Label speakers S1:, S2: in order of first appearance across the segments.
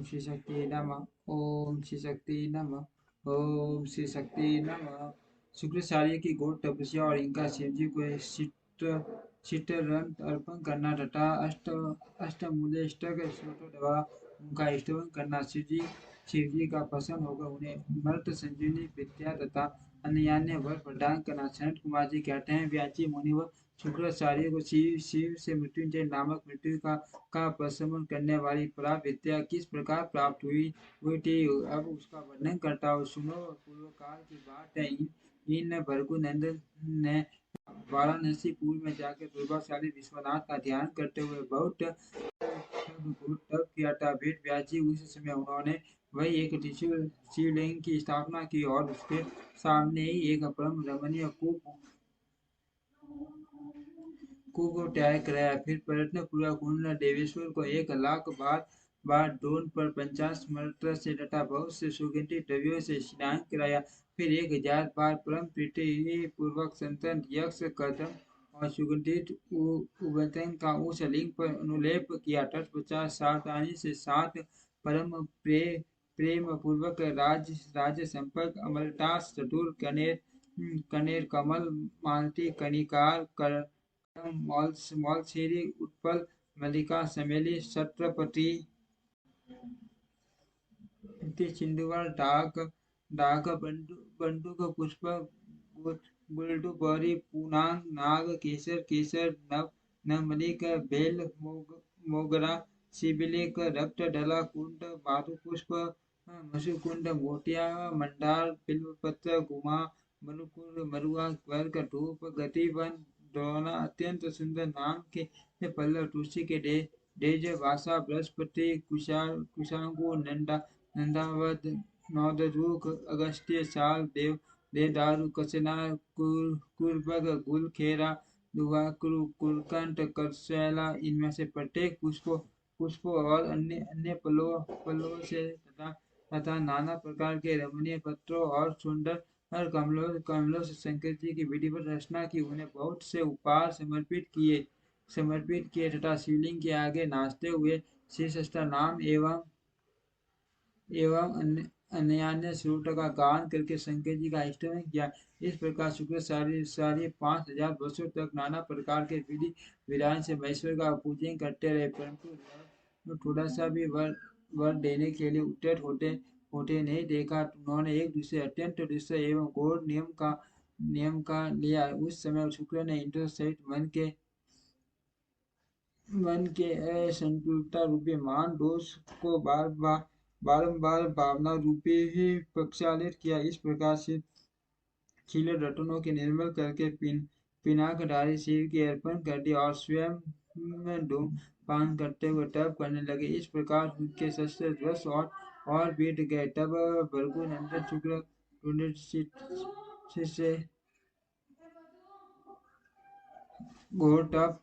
S1: श्री शक्ति नमः। ओम श्री शक्ति नमः। ओम श्री शक्ति नमः। शुक्राचार्य की घोर तपस्या और इनका शिवजी को चित्तरंत अर्पण करना तथा अष्टमूलेष्टक श्लोकों द्वारा उनका स्तवन करना शिवजी का प्रसन्न होकर उन्हें मृत संजीवनी विद्या तथा अन्य वर प्रदान करना। सनत कुमार जी कहते हैं, व्याची मुनिवर शुक्राचार्य को शिव से मृत्युंजय नामक मृत्यु का प्रशमन करने वाली प्राप्त विद्या किस प्रकार प्राप्त हुई थी, अब उसका वर्णन करता हूँ। सुनो, पूर्व काल की बात है। इन भृगुनंदन ने वाराणसीपुर में जाकर प्रभावशाली विश्वनाथ का ध्यान करते हुए बहुत तप किया था। वेद व्यास जी उस समय उन्होंने वही एक शिवलिंग की स्थापना की और उसके सामने ही एक परम रमणीय कूप त्याग कराया। फिर प्रयत्न पूर्वक उन्होंने देवेश्वर को 1,00,000 बार ड्रोन पर 50 मर्त्र से तथा बहुत से सुगंधित द्रव्यों से स्नान कराया। फिर 1,000 बार परम प्रीति पूर्वक संतन यक्ष कदम और सुगंधित उबतन का उस लिंग पर अनुलेप किया। तत्पश्चात सावधानी से 7 परम प्रेम पूर्वक राज संपर्क अमलतास चतुर कनेर कमल मालती कनिकार मौलछेरी उत्पल मल्लिका समेली छत्रपति चिंदवार डाक बंदूक पुष्प गुलडुबरी पूनांग नाग केसर नवमलिक बेल मोगरा शिबिलिक रक्त डला कुंड माधु पुष्प मसुकुंड मोतिया मंडार बिल्वपत्र गुमा मनुकुंड मरुआ वर्ग धूप गतिवन दोना अत्यंत सुंदर नाम के पल्लव तुलसी के डेज वासा बृहस्पति कुशांगु नंदावत नौदरुख अगस्त्य साल देवदारु कचना कुर्बग गुलखेरा दुवाकुरु कुलकंठ करशैला। इनमें से प्रत्येक पुष्पों और अन्य पल्लवों से तथा नाना प्रकार के रमणीय पत्रों और सुंदर कमलों से शंकर जी की विधिवत रचना की। उन्हें बहुत से उपहार समर्पित किए तथा शिवलिंग के आगे नाचते हुए श्रीशस्त्र नाम एवं अन्य श्लोक का गान करके शंकर जी का स्तवन किया। इस प्रकार शुक्राचार्य 5,000 वर्षों तक नाना प्रकार के विधि विधान से महेश्वर का पूजन करते रहे, परंतु थोड़ा सा भी वर देने के लिए उद्यत होते नहीं देखा। उन्होंने एक दूसरे अत्यंत दुष्ट एवं घोर नियम का लिया। उस समय शुक्र ने इंद्र सहित मन के असंतुलता रूपी मान दोष को बारंबार भावना रूपी ही प्रक्षालित किया। इस प्रकार से खिले रत्नों के निर्मल करके पिनाकधारी शिव की अर्पण कर दिया और स्वयं धूमपान करते हुए तप करने लगे। इस प्रकार उनके शस्त्र ध्वस्त और बीत गए। तब भृगुनंदन शुक्र से घोर तप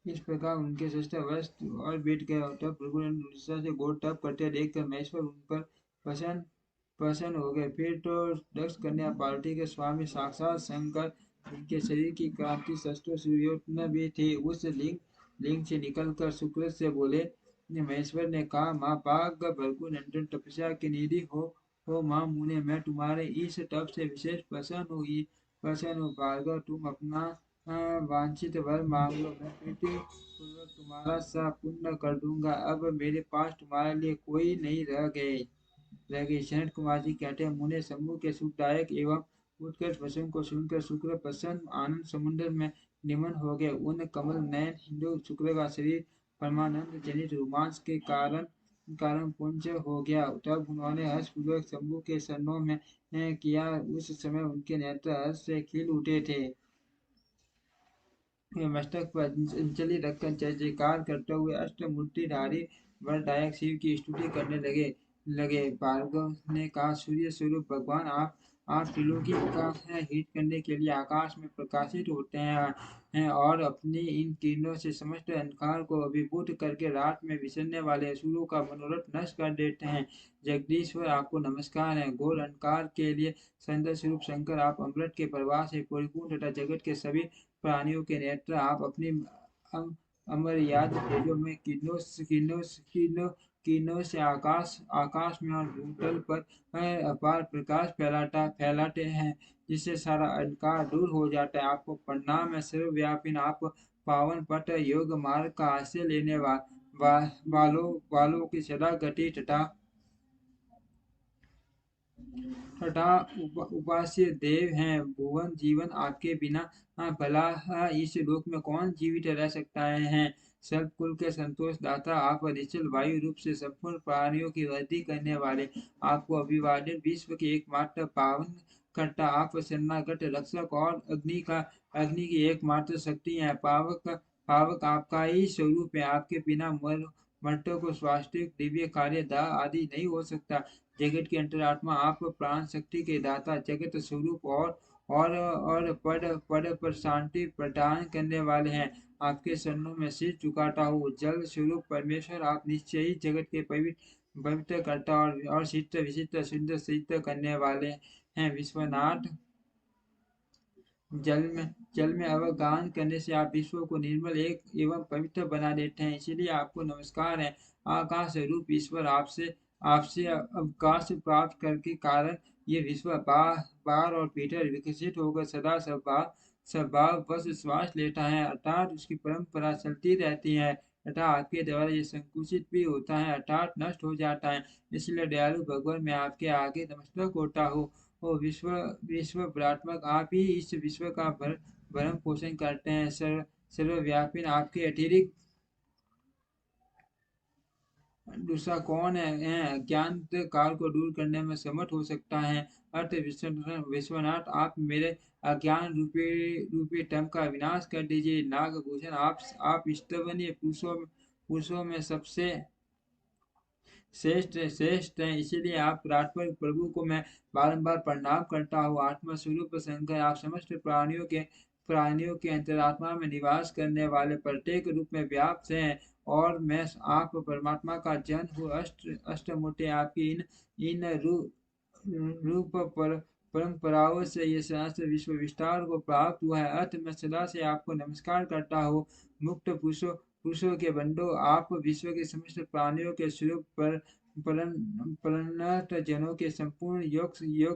S1: इस प्रकार उनके शस्त्र वस्त और बीत गए। तब भृगुनंदन उड़ीसा से घोर तप करते देखकर महेश्वर उन पर प्रसन्न हो गए। फिर तो दक्ष कन्या पार्वती के स्वामी साक्षात शंकर उनके शरीर की क्रांति शस्त्र सूर्योत्न भी थी। उस लिंग से निकलकर शुक्र से बोले, महेश्वर ने कहा, माँ पाग भृगुनंदन तपस्या की निधि हो माँ मुने, मैं तुम्हारे इस तप से विशेष प्रसन्न हूँ। भार्गव, तुम अपना वांछित वर मांग लो, मैं प्रीति पूर्वक तुम्हारा सब पूर्ण कर दूंगा। अब मेरे पास तुम्हारे लिए कोई नहीं रह गए। सनत कुमार जी कहते हैं, मुने शंभु के सुखदायक एवं उत्कृष्ट वचन को सुनकर शुक्र प्रसन्न आनंद समुद्र में निमन हो गए। उन कमल नयन हिंदू शुक्र का शरीर परमानंद जनित रोमांच के कारण पुंज हो गया। तब उन्होंने हर्षपूर्वक शंभु के चरणों में किया। उस समय उनके नेत्र हर्ष से खिल उठे थे। मस्तक पर अंजलि रखकर जय जयकार करते हुए अष्टमूर्तिधारी वरदायक शिव की स्तुति करने लगे। भार्गव ने कहा, सूर्य स्वरूप भगवान, आप त्रिलोकी का हित करने के लिए आकाश में प्रकाशित होते हैं और अपनी इन किरणों से समस्त अंधकार को अभिभूत करके रात में विचरने वाले असुरों का मनोरथ नष्ट कर देते हैं। जगदीश्वर आपको नमस्कार है। घोर अंधकार के लिए संत स्वरूप शंकर आप अमृत के प्रवाह से परिपूर्ण तथा जगत के सभी प्राणियों के नेत्र आप अपनी अम- अमर्याद तेजों में किरणों से आकाश आकाश में और भूतल पर अपार प्रकाश फैलाते हैं, जिससे सारा अंधकार दूर हो जाता है। आपको प्रणाम है सर्वव्यापी। आप पावन पट योग मार्ग का आश्रय लेने वालों की सदा गति तथा उपास्य देव हैं। भुवन जीवन आपके बिना भला इस लोक में कौन जीवित रह सकता है। सब कुल के संतोष दाता आप निश्चल वायु रूप से संपूर्ण प्राणियों की वृद्धि करने वाले, आपको अभिवादन विश्व के एकमात्र पावन करता आप शरणागत रक्षक और अग्नि की एकमात्र शक्ति है। पावक पावक आपका ही स्वरूप है। आपके बिना मर्तों को स्वास्थ्य दिव्य कार्य दा आदि नहीं हो सकता। जगत के अंतरात्मा आप प्राण शक्ति के दाता जगत स्वरूप और पद पर शांति प्रदान करने वाले हैं। आपके चरणों में सिर झुकाता हूँ। जल स्वरूप परमेश्वर आप निश्चय ही जगत के पवित्र पवित्र करता और चित्त विचित्र सुंदर सिद्ध करने वाले हैं। विश्वनाथ जल में अवगाहन करने से आप विश्व को निर्मल एक एवं पवित्र बना देते हैं, इसलिए आपको नमस्कार है। आकाश रूप ईश्वर आपसे आपसे अवकाश प्राप्त करके कारण ये विश्व बाहर और भीतर विकसित होकर सदा स्वभाव बस श्वास लेता है, अर्थात उसकी परंपरा चलती रहती है तथा आपके द्वारा ये संकुचित भी होता है, अर्थात नष्ट हो जाता है। इसलिए दयालु भगवान मैं आपके आगे नमस्कार होता हूँ। ओ विश्व प्रात्मक आप ही इस विश्व का भरण पोषण करते हैं। सर्वव्यापी आपके अतिरिक्त दूसरा कौन है अज्ञान काल को दूर करने में समर्थ हो सकता है। अर्थ विश्वनाथ आप मेरे अज्ञान रूपी टम का विनाश कर दीजिए। नागभूषण आप स्तवनीय पुरुषों में सबसे श्रेष्ठ है, इसीलिए आप प्रार्थना प्रभु को मैं बारंबार प्रणाम करता हूँ। आत्मा स्वरूप शंकर आप समस्त प्राणियों के अंतरात्मा में निवास करने वाले प्रत्येक रूप में व्याप्त हैं और मैं आप परमात्मा का जन हूँ। अष्टमूर्ति आपकी इन रूप पर परंपराओं से ये शास्त्र विश्व विस्तार को प्राप्त हुआ है। अत मैं सदा से आपको नमस्कार करता हूँ। मुक्त पुरुषों के बंधु आप विश्व के समस्त प्राणियों के स्वरूप पर परिणत जनों के संपूर्ण योग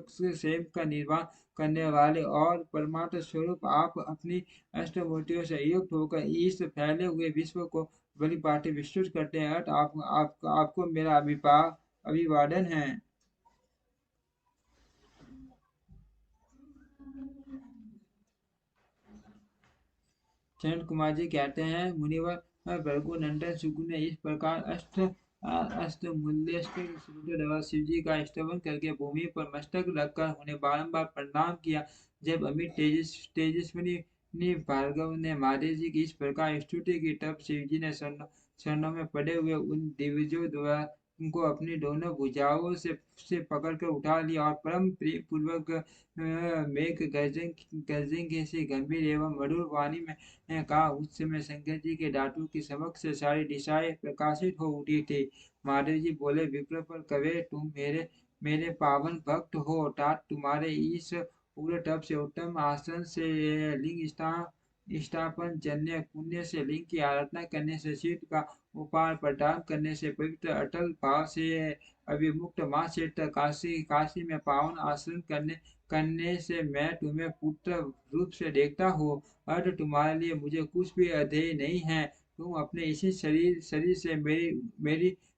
S1: सेव का निर्वाह करने वाले और परमात्मा स्वरूप आप अपनी अष्टमूर्तियों से युक्त होकर इस फैले हुए विश्व को बड़ी बातें विस्तृत करते हैं। आपको मेरा अभिवादन है। चंद कुमार जी कहते हैं मुनिवर भृगु नंदन सुगु ने इस प्रकार अष्टमूल्य शिव जी का स्तवन करके भूमि पर मस्तक रखकर उन्हें बारंबार प्रणाम किया। जब अमित तेजस्विनी भार्गव ने महादेव जी की इस प्रकार स्तुति की तब शिव जी ने शरणों में पड़े हुए उन दिग्गजों द्वारा उनको अपनी दोनों भुजाओं से पकड़कर उठा लिया और परम प्रेम पूर्वक मेघ गर्जन से गंभीर एवं मधुर वाणी में ने कहा। उस समय शंकर जी के दांतों की समक्ष से सारी दिशाएं प्रकाशित हो उठी थी। महादेव जी बोले विप्र पर कवे तुम मेरे पावन भक्त हो, अर्थात तुम्हारे इस उग्र तप से उत्तम आसन से लिंग स्थापन जन्य पुण्य से लिंग की आराधना करने से शीत का उपाय प्रदान करने से पवित्र अटल भाव से अभिमुक्त माँ क्षेत्र काशी काशी में पावन आसन करने से मैं तुम्हें पुत्र रूप से देखता हूँ। अर्थ तुम्हारे लिए मुझे कुछ भी अधेय नहीं है। तुम अपने इसी शरीर से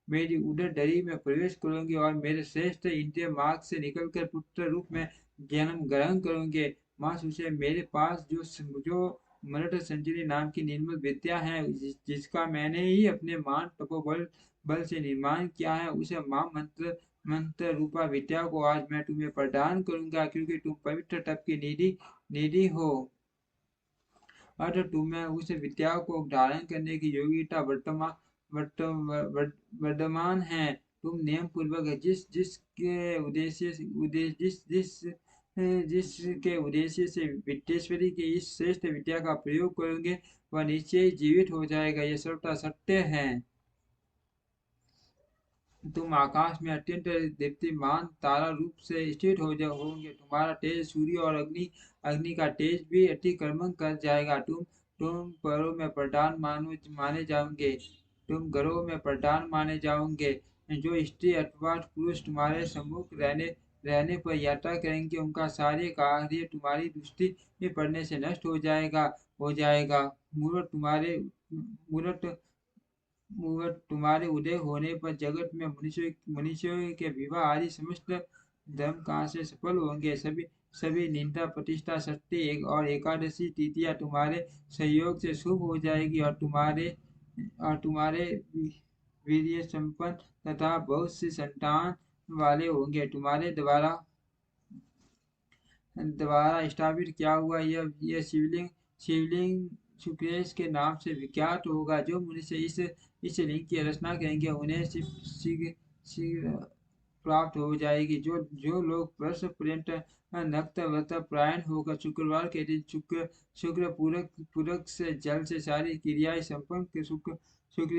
S1: मेरी उदर दरी में प्रवेश करोगे और मेरे श्रेष्ठ इंद्रिय मार्ग से निकलकर पुत्र रूप में जन्म ग्रहण करोगे। माँ सुचे मेरे पास जो मृत संजीवनी नाम की निर्मल विद्या है, जिसका मैंने ही अपने मान तपोबल बल से निर्माण किया है, उसे माँ मंत्र रूपा विद्या को आज मैं तुम्हें प्रदान करूंगा, क्योंकि तुम पवित्र तप की निधि हो। अतः तुम्हें उस विद्या को धारण करने की योग्यता वर्तमान है। तुम नियम पूर्वक जिस जिस के उद्देश्य जिस जिस जिसके उद्देश्य से विद्येश्वरी की इस श्रेष्ठ विद्या का प्रयोग करोगे वह निश्चय ही जीवित हो जाएगा। यह सर्वथा सत्य है। तुम आकाश में अत्यंत दीप्तिमान तारा रूप से स्थित होंगे। तुम्हारा तेज सूर्य और अग्नि अग्नि का तेज भी अतिक्रमण कर जाएगा। तुम परों में प्रधान माने जाओगे। तुम घरों में प्रधान माने जाओगे। जो स्त्री अथवा पुरुष तुम्हारे सम्मुख रहने पर यात्रा करेंगे उनका सारे कार्य तुम्हारी दृष्टि में पड़ने से नष्ट हो जाएगा। मूर्त तुम्हारे उदय होने पर जगत में मनुष्यों के विवाह आदि समस्त धर्म कहाँ से सफल होंगे। सभी सभी निंदा प्रतिष्ठा सत्य और एकादशी तिथियां तुम्हारे सहयोग से शुभ हो जाएगी और तुम्हारे वीर्य संपन्न तथा बहुत सी संतान वाले होंगे। तुम्हारे द्वारा स्थापित किया हुआ यह शिवलिंग सुक्रेश के नाम से विख्यात होगा। जो मनुष्य इस लिंग की रचना करेंगे उन्हें शीघ्र शीघ्र प्राप्त हो जाएगी। जो जो लोग वर्ष पर्यंत नक्त व्रत प्रायण होकर शुक्रवार के दिन शुक्र पूरक से जल से सारी क्रियाएं संपन्न शुक्र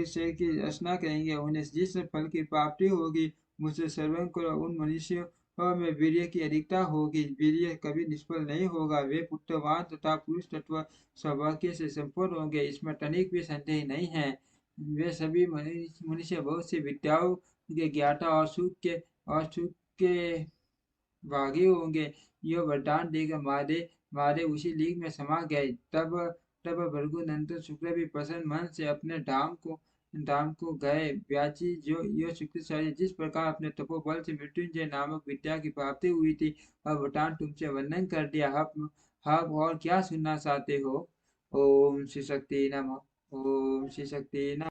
S1: से की रचना करेंगे उन्हें जिस फल की प्राप्ति होगी मुझसे श्रवण करो। उन मनुष्यों में वीर्य की अधिकता होगी। वीर्य कभी निष्फल नहीं होगा। वे पुत्रवान तथा पुरुष तत्व सौभाग्य से संपन्न होंगे। इसमें तनिक भी संदेह नहीं है। वे सभी मनुष्य बहुत सी विद्याओं के ज्ञाता और सुख के भागी होंगे। यह वरदान देकर महादेव उसी लीग में समा गए। तब भृगुनंदन शुक्र भी प्रसन्न मन से अपने धाम को गए। व्याची जो यह शुक्राचार्य जिस प्रकार अपने तपोबल से मृत्युंजय नामक विद्या की प्राप्ति हुई थी वह वरदान तुमसे वर्णन कर दिया। अब और क्या सुनना चाहते हो। ओम श्री शक्ति नमः। ओम श्री शक्ति नमः।